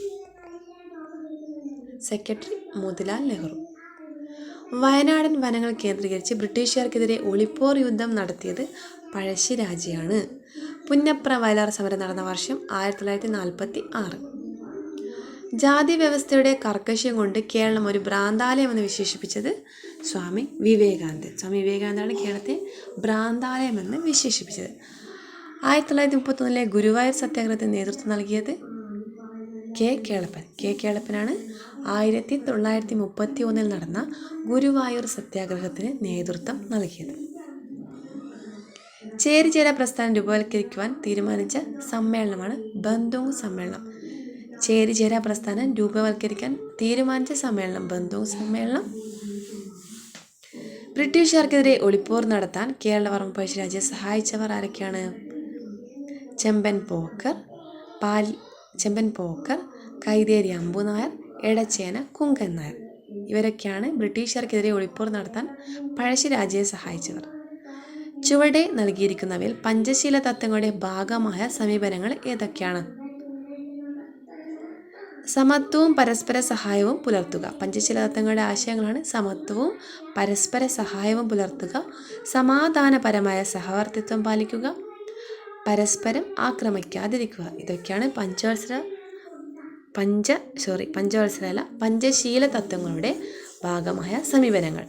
S1: സെക്രട്ടറി മോത്തിലാൽ നെഹ്റു. വയനാടൻ വനങ്ങൾ കേന്ദ്രീകരിച്ച് ബ്രിട്ടീഷുകാർക്കെതിരെ ഒളിപ്പോർ യുദ്ധം നടത്തിയത് പഴശ്ശിരാജയാണ്. പുന്നപ്ര വയലാർ സമരം നടന്ന വർഷം 1946. ജാതി വ്യവസ്ഥയുടെ കർക്കശ്യം കൊണ്ട് കേരളം ഒരു ഭ്രാന്താലയം എന്ന് വിശേഷിപ്പിച്ചത് സ്വാമി വിവേകാനന്ദൻ. സ്വാമി വിവേകാനന്ദനാണ് കേരളത്തെ ഭ്രാന്താലയം എന്ന് വിശേഷിപ്പിച്ചത്. 1931 ഗുരുവായൂർ സത്യാഗ്രഹത്തിന് നേതൃത്വം നൽകിയത് കെ കേളപ്പനാണ്. 1931 നടന്ന ഗുരുവായൂർ സത്യാഗ്രഹത്തിന് നേതൃത്വം നൽകിയത്. ചേരിചേര പ്രസ്ഥാനം രൂപവൽക്കരിക്കുവാൻ തീരുമാനിച്ച സമ്മേളനമാണ് ബന്ദോങ് സമ്മേളനം. ചേരിചേര പ്രസ്ഥാനം രൂപവൽക്കരിക്കാൻ തീരുമാനിച്ച സമ്മേളനം ബന്ദോങ് സമ്മേളനം. ബ്രിട്ടീഷുകാർക്കെതിരെ ഒളിപ്പോർ നടത്താൻ കേരളവർമ്മ പഴശ്ശിരാജയെ സഹായിച്ചവർ ആരൊക്കെയാണ്? ചെമ്പൻ പോക്കർ, കൈതേരി അമ്പുനായർ, എടച്ചേന കുങ്കൻ നായർ. ഇവരൊക്കെയാണ് ബ്രിട്ടീഷുകാർക്കെതിരെ ഒളിപ്പോർ നടത്താൻ പഴശ്ശിരാജയെ സഹായിച്ചവർ. ചുവടെ നൽകിയിരിക്കുന്നവയിൽ പഞ്ചശീല തത്വങ്ങളുടെ ഭാഗമായ സമീപനങ്ങൾ ഏതൊക്കെയാണ്? സമത്വവും പരസ്പര സഹായവും പുലർത്തുക. പഞ്ചശീല തത്വങ്ങളുടെ ആശയങ്ങളാണ് സമത്വവും പരസ്പര സഹായവും പുലർത്തുക, സമാധാനപരമായ സഹവർത്തിത്വം പാലിക്കുക, പരസ്പരം ആക്രമിക്കാതിരിക്കുക. ഇതൊക്കെയാണ് പഞ്ചശീല തത്വങ്ങളുടെ ഭാഗമായ സമീപനങ്ങൾ.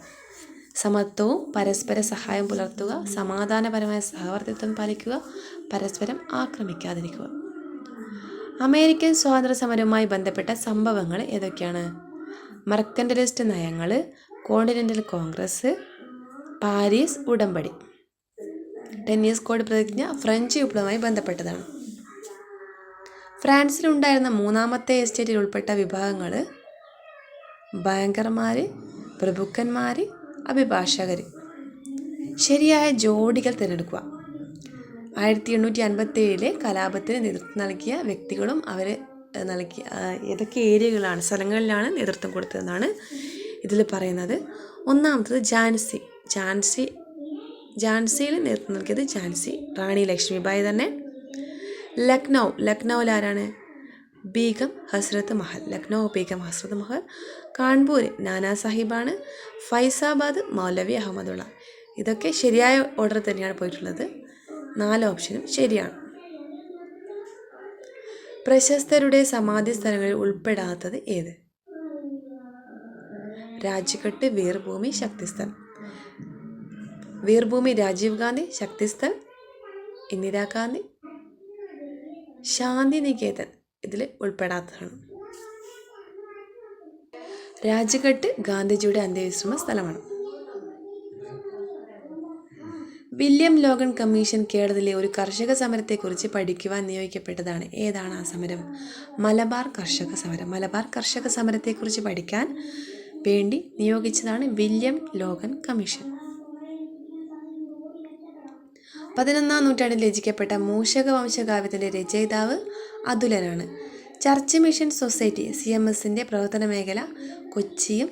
S1: സമത്വവും പരസ്പര സഹായം പുലർത്തുക, സമാധാനപരമായ സഹവർത്തിത്വം പാലിക്കുക, പരസ്പരം ആക്രമിക്കാതിരിക്കുക. അമേരിക്കൻ സ്വാതന്ത്ര്യ സമരവുമായി ബന്ധപ്പെട്ട സംഭവങ്ങൾ ഏതൊക്കെയാണ്? മെർക്കന്റലിസ്റ്റ് നയങ്ങൾ, കോണ്ടിനെന്റൽ കോൺഗ്രസ്, പാരീസ് ഉടമ്പടി. ടെന്നീസ് കോഡ് പ്രതിജ്ഞ ഫ്രഞ്ച് വിപ്ലവവുമായി ബന്ധപ്പെട്ടതാണ്. ഫ്രാൻസിലുണ്ടായിരുന്ന മൂന്നാമത്തെ എസ്റ്റേറ്റിൽ ഉൾപ്പെട്ട വിഭാഗങ്ങൾ ബാങ്കർമാർ, പ്രഭുക്കന്മാർ, അഭിഭാഷകർ. ശരിയായ ജോഡികൾ തിരഞ്ഞെടുക്കുക. 1857 കലാപത്തിന് നേതൃത്വം നൽകിയ വ്യക്തികളും അവർ നൽകിയ ഏതൊക്കെ ഏരിയകളാണ്, സ്ഥലങ്ങളിലാണ് നേതൃത്വം കൊടുത്തതെന്നാണ് ഇതിൽ പറയുന്നത്. ഒന്നാമത്തത് ഝാൻസിയിൽ നേതൃത്വം നൽകിയത് റാണി ലക്ഷ്മിബായി തന്നെ. ലക്നൗവിൽ ആരാണ്? ബീഗം ഹസ്രത്ത് മഹൽ. കാൺപൂർ നാനാ സാഹിബാണ്. ഫൈസാബാദ് മൗലവി അഹമ്മദുള്ള. ഇതൊക്കെ ശരിയായ ഓർഡർ തന്നെയാണ് പോയിട്ടുള്ളത്. 4 ഓപ്ഷനും ശരിയാണ്. പ്രശസ്തരുടെ സമാധി സ്ഥലങ്ങളിൽ ഉൾപ്പെടാത്തത് ഏത്? രാജ്ഘട്ട്, വീർഭൂമി, ശക്തിസ്ഥൽ. വീർഭൂമി രാജീവ് ഗാന്ധി, ശക്തിസ്ഥൽ ഇന്ദിരാഗാന്ധി. ശാന്തിനികേതൻ ഇതിൽ ഉൾപ്പെടാത്തതാണ്. രാജ്ഘട്ട് ഗാന്ധിജിയുടെ അന്ത്യവിശ്രമ സ്ഥലമാണ്. വില്യം ലോഗൻ കമ്മീഷൻ കേരളത്തിലെ ഒരു കർഷക സമരത്തെക്കുറിച്ച് പഠിക്കുവാൻ നിയോഗിക്കപ്പെട്ടതാണ്. ഏതാണ് ആ സമരം? മലബാർ കർഷക സമരത്തെക്കുറിച്ച് പഠിക്കാൻ വേണ്ടി നിയോഗിച്ചതാണ് വില്യം ലോഗൻ കമ്മീഷൻ. 11-ാം നൂറ്റാണ്ടിൽ രചിക്കപ്പെട്ട മൂഷക വംശകാവ്യത്തിൻ്റെ രചയിതാവ് അതുലനാണ്. ചർച്ച് മിഷൻ സൊസൈറ്റി CMSന്റെ പ്രവർത്തന മേഖല കൊച്ചിയും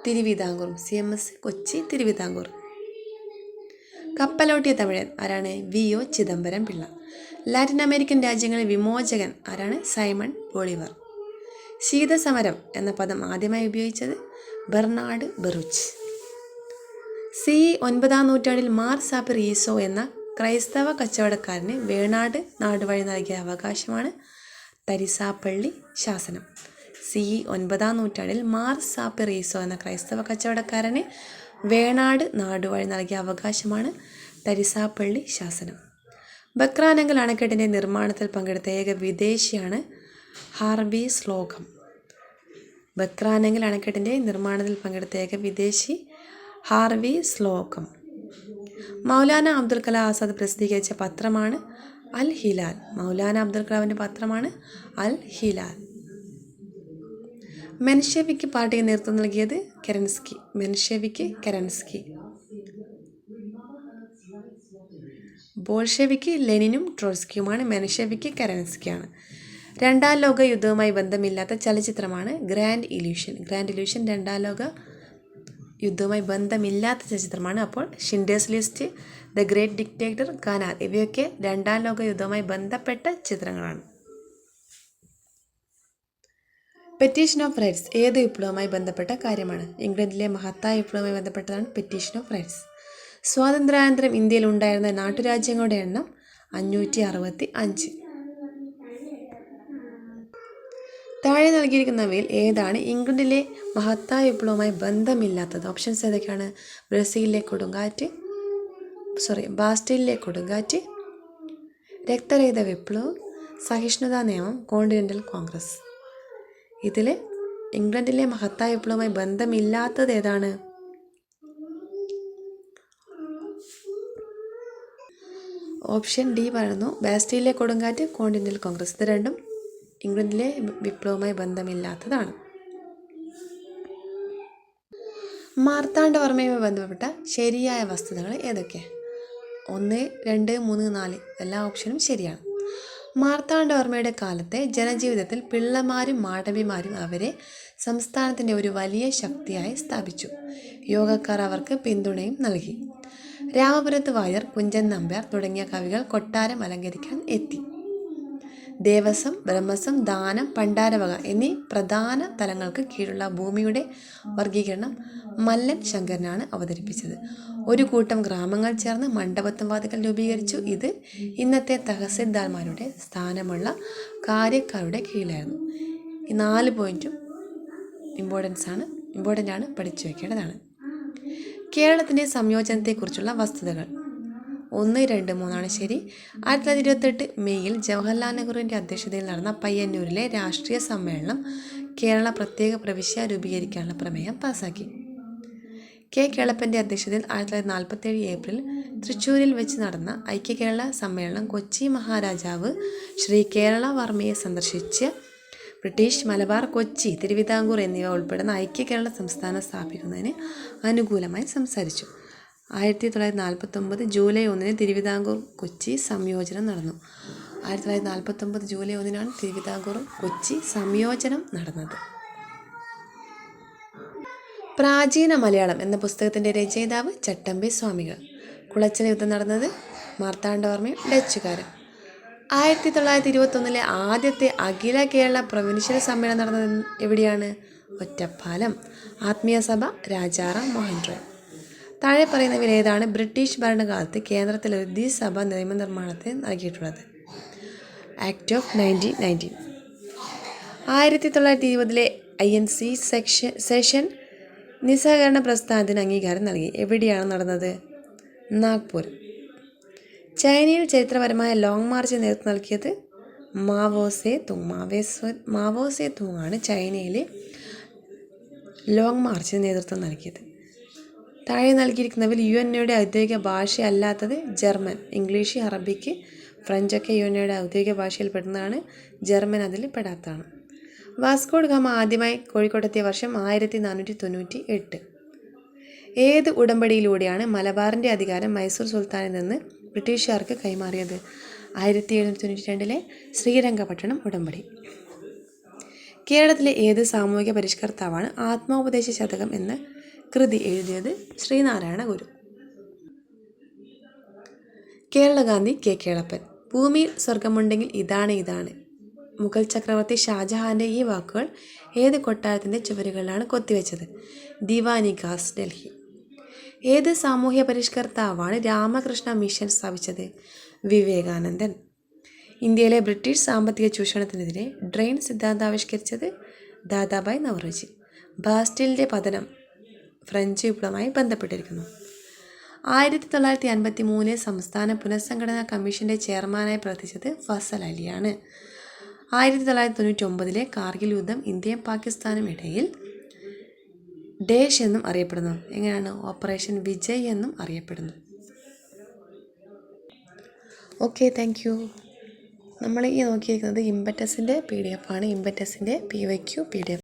S1: തിരുവിതാംകൂറും. CMS കൊച്ചി, തിരുവിതാംകൂർ. കപ്പലോട്ടിയ തമിഴൻ ആരാണ്? VO Chidambaram Pillai. Latin American രാജ്യങ്ങളിൽ വിമോചകൻ ആരാണ്? Simon Bolivar. ശീതസമരം എന്ന പദം ആദ്യമായി ഉപയോഗിച്ചത് ബെർണാഡ് ബെറൂച്ച്. CE 9-ാം നൂറ്റാണ്ടിൽ മാർ സാപ്പിർ ഈസോ എന്ന ക്രൈസ്തവ കച്ചവടക്കാരന് വേണാട് നാടുവഴി നൽകിയ അവകാശമാണ് തരിസാപ്പള്ളി ശാസനം. CE 9-ാം നൂറ്റാണ്ടിൽ മാർ സാപ്പിർ ഈസോ എന്ന ക്രൈസ്തവ കച്ചവടക്കാരന് വേണാട് നാടുവഴി നൽകിയ അവകാശമാണ് തരിസാപ്പള്ളി ശാസനം. ബക്രാനങ്കൽ അണക്കെട്ടിൻ്റെ നിർമ്മാണത്തിൽ പങ്കെടുത്ത ഏക വിദേശിയാണ് ഹാർവി സ്ലോഗം. ബക്രാനങ്കൽ അണക്കെട്ടിൻ്റെ നിർമ്മാണത്തിൽ പങ്കെടുത്ത ഏക വിദേശി ഹാർവി സ്ലോഗം. മൗലാന അബ്ദുൽ കലാം ആസാദ് പ്രസിദ്ധീകരിച്ച പത്രമാണ് അൽ ഹിലാൽ. മൗലാന അബ്ദുൽ കലാമിൻ്റെ പത്രമാണ് അൽ ഹിലാൽ. മെൻഷെവിക് പാർട്ടിക്ക് നേതൃത്വം നൽകിയത് കെരൻസ്കി. ബോൾഷെവിക്ക് ലെനിനും ട്രോട്സ്കിയുമാണ്. മെൻഷെവിക്ക് കെരൻസ്കിയാണ്. 2-ാം ലോക യുദ്ധവുമായി ബന്ധമില്ലാത്ത ചലച്ചിത്രമാണ് ഗ്രാൻഡ് ഇല്യൂഷൻ. 2-ാം ലോക യുദ്ധവുമായി ബന്ധമില്ലാത്ത ചലച്ചിത്രമാണ്. അപ്പോൾ ഷിൻഡേഴ്സ് list, the great dictator, canal ഇവയൊക്കെ 2-ാം ലോക യുദ്ധവുമായി ബന്ധപ്പെട്ട ചിത്രങ്ങളാണ്. പെറ്റീഷൻ ഓഫ് റൈറ്റ്സ് ഏത് വിപ്ലവവുമായി ബന്ധപ്പെട്ട കാര്യമാണ്? ഇംഗ്ലണ്ടിലെ മഹത്തായ വിപ്ലവവുമായി ബന്ധപ്പെട്ടതാണ് പെറ്റീഷൻ ഓഫ് റൈറ്റ്സ്. സ്വാതന്ത്ര്യാനന്തരം ഇന്ത്യയിൽ ഉണ്ടായിരുന്ന നാട്ടുരാജ്യങ്ങളുടെ എണ്ണം 565. താഴെ നൽകിയിരിക്കുന്നവയിൽ ഏതാണ് ഇംഗ്ലണ്ടിലെ മഹത്തായ വിപ്ലവവുമായി ബന്ധമില്ലാത്തത്? ഓപ്ഷൻസ് ഏതൊക്കെയാണ്? ബാസ്റ്റീലിലെ കൊടുങ്കാറ്റ്, രക്തരഹിത വിപ്ലവം, സഹിഷ്ണുതാ നിയമം, കോണ്ടിനെന്റൽ കോൺഗ്രസ്. ഇതിൽ ഇംഗ്ലണ്ടിലെ മഹത്തായ വിപ്ലവവുമായി ബന്ധമില്ലാത്തത് ഏതാണ്? ഓപ്ഷൻ ഡി പറയുന്നു. ബാസ്റ്റീലിലെ കൊടുങ്കാറ്റ്, കോണ്ടിനെന്റൽ കോൺഗ്രസ്. ഇത് രണ്ടും ഇംഗ്ലണ്ടിലെ വിപ്ലവവുമായി ബന്ധമില്ലാത്തതാണ്. മാർത്താണ്ഡവർമ്മയുമായി ബന്ധപ്പെട്ട ശരിയായ വസ്തുതകൾ ഏതൊക്കെ? 1, 2, 3, 4 എല്ലാ ഓപ്ഷനും ശരിയാണ്. മാർത്താണ്ഡവർമ്മയുടെ കാലത്തെ ജനജീവിതത്തിൽ പിള്ളമാരും മാടമ്പിമാരും അവരെ സംസ്ഥാനത്തിൻ്റെ ഒരു വലിയ ശക്തിയായി സ്ഥാപിച്ചു. യോഗക്കാർ അവർക്ക് പിന്തുണയും നൽകി. രാമപുരത്ത് വാര്യർ, കുഞ്ചൻ നമ്പ്യാർ തുടങ്ങിയ കവികൾ കൊട്ടാരം അലങ്കരിക്കാൻ എത്തി. ദേവസ്വം, ബ്രഹ്മസ്വം, ദാനം, പണ്ടാരവക എന്നീ പ്രധാന തലങ്ങൾക്ക് കീഴുള്ള ഭൂമിയുടെ വർഗീകരണം മല്ലൻ ശങ്കരനാണ് അവതരിപ്പിച്ചത്. ഒരു കൂട്ടം ഗ്രാമങ്ങൾ ചേർന്ന് മണ്ഡപത്വവാദികൾ രൂപീകരിച്ചു. ഇത് ഇന്നത്തെ തഹസിൽദാർമാരുടെ സ്ഥാനമുള്ള കാര്യക്കാരുടെ കീഴിലായിരുന്നു. ഈ 4 പോയിന്റും ഇമ്പോർട്ടൻ്റ് ആണ്, പഠിച്ചു വയ്ക്കേണ്ടതാണ്. കേരളത്തിൻ്റെ സംയോജനത്തെക്കുറിച്ചുള്ള വസ്തുതകൾ 1, 2, 3 ശരി. 1928 മെയ്യിൽ ജവഹർലാൽ നെഹ്റുവിൻ്റെ അധ്യക്ഷതയിൽ നടന്ന പയ്യന്നൂരിലെ രാഷ്ട്രീയ സമ്മേളനം കേരള പ്രത്യേക പ്രവിശ്യ രൂപീകരിക്കാനുള്ള പ്രമേയം പാസാക്കി. കെ കേളപ്പൻ്റെ അധ്യക്ഷതയിൽ 1947 ഏപ്രിൽ തൃശ്ശൂരിൽ വെച്ച് നടന്ന ഐക്യകേരള സമ്മേളനം കൊച്ചി മഹാരാജാവ് ശ്രീ കേരളവർമ്മയെ സന്ദർശിച്ച് ബ്രിട്ടീഷ്, മലബാർ, കൊച്ചി, തിരുവിതാംകൂർ എന്നിവ ഉൾപ്പെടുന്ന ഐക്യകേരള സംസ്ഥാനം സ്ഥാപിക്കുന്നതിന് അനുകൂലമായി സംസാരിച്ചു. 1949 ജൂലൈ 1 തിരുവിതാംകൂർ കൊച്ചി സംയോജനം നടന്നു. 1949 ജൂലൈ 1 തിരുവിതാംകൂർ കൊച്ചി സംയോജനം നടന്നത്. പ്രാചീന മലയാളം എന്ന പുസ്തകത്തിൻ്റെ രചയിതാവ് ചട്ടമ്പി സ്വാമികൾ. കുളച്ചൽ യുദ്ധം നടന്നത് മാർത്താണ്ഡവർമ്മയും ഡച്ചുകാരും. 1921 ആദ്യത്തെ അഖില കേരള പ്രൊവിൻഷ്യൽ സമ്മേളനം നടന്നത് എവിടെയാണ്? ഒറ്റപ്പാലം. ആത്മീയ സഭ രാജാറാം മോഹൻ റോയ്. താഴെ പറയുന്നവയിൽ ഏതാണ് ബ്രിട്ടീഷ് ഭരണകാലത്ത് കേന്ദ്രത്തിൽ ഒരു ദ്വിസഭ നിയമനിർമ്മാണത്തിന് നൽകിയിട്ടുള്ളത്? Act of 1919. 1920 INC സെഷൻ നിസ്സഹകരണ പ്രസ്ഥാനത്തിന് അംഗീകാരം നൽകി. എവിടെയാണ് നടന്നത്? നാഗ്പൂർ. ചൈനയിൽ ചരിത്രപരമായ ലോങ് മാർച്ചിന് നേതൃത്വം നൽകിയത് മാവോ സേ തുങ് ആണ് ചൈനയിൽ ലോങ് മാർച്ചിന് നേതൃത്വം നൽകിയത്. താഴെ നൽകിയിരിക്കുന്നവയിൽ UNOയുടെ ഔദ്യോഗിക ഭാഷയല്ലാത്തത് ജർമ്മൻ. ഇംഗ്ലീഷ്, അറബിക്ക്, ഫ്രഞ്ചൊക്കെ UNOയുടെ ഔദ്യോഗിക ഭാഷയിൽ പെടുന്നതാണ്. ജർമ്മൻ അതിൽ പെടാത്തതാണ്. വാസ്കോ ഡ ഗാമ ആദ്യമായി കോഴിക്കോട്ടെത്തിയ വർഷം 1498. ഏത് ഉടമ്പടിയിലൂടെയാണ് മലബാറിൻ്റെ അധികാരം മൈസൂർ സുൽത്താനിൽ നിന്ന് ബ്രിട്ടീഷുകാർക്ക് കൈമാറിയത്? 1792 ശ്രീരംഗപട്ടണം ഉടമ്പടി. കേരളത്തിലെ ഏത് സാമൂഹിക പരിഷ്കർത്താവാണ് ആത്മോപദേശ ശതകം എന്ന കൃതി എഴുതിയത്? ശ്രീനാരായണ ഗുരു. കേരള ഗാന്ധി കെ കേളപ്പൻ. ഭൂമിയിൽ സ്വർഗമുണ്ടെങ്കിൽ ഇതാണ്. മുഗൾ ചക്രവർത്തി ഷാജഹാൻ്റെ ഈ വാക്കുകൾ ഏത് കൊട്ടാരത്തിൻ്റെ ചുവരുകളിലാണ് കൊത്തിവെച്ചത്? ദിവാനിഗാസ്, ഡൽഹി. ഏത് സാമൂഹ്യ പരിഷ്കർത്താവാണ് രാമകൃഷ്ണ മിഷൻ സ്ഥാപിച്ചത്? വിവേകാനന്ദൻ. ഇന്ത്യയിലെ ബ്രിട്ടീഷ് സാമ്പത്തിക ചൂഷണത്തിനെതിരെ ഡ്രെയിൻ സിദ്ധാന്തം ആവിഷ്കരിച്ചത് ദാദാഭായ് നവറോജി. ബാസ്റ്റീലിൻ്റെ പതനം ഫ്രഞ്ച് വിപ്ലവവുമായി ബന്ധപ്പെട്ടിരിക്കുന്നു. 1953 സംസ്ഥാന പുനഃസംഘടനാ കമ്മീഷൻ്റെ ചെയർമാനായി പ്രവർത്തിച്ചത് ഫസൽ അലിയാണ്. 1999 കാർഗിൽ യുദ്ധം ഇന്ത്യയും പാകിസ്ഥാനും ഇടയിൽ ഡേഷ് എന്നും അറിയപ്പെടുന്നു. എങ്ങനെയാണ്? ഓപ്പറേഷൻ വിജയ് എന്നും അറിയപ്പെടുന്നു. Okay, thank you. നമ്മൾ ഈ നോക്കിയിരിക്കുന്നത് ഇമ്പറ്റസിൻ്റെ PDF ആണ്. ഇമ്പറ്റസിൻ്റെ PYQ PDF.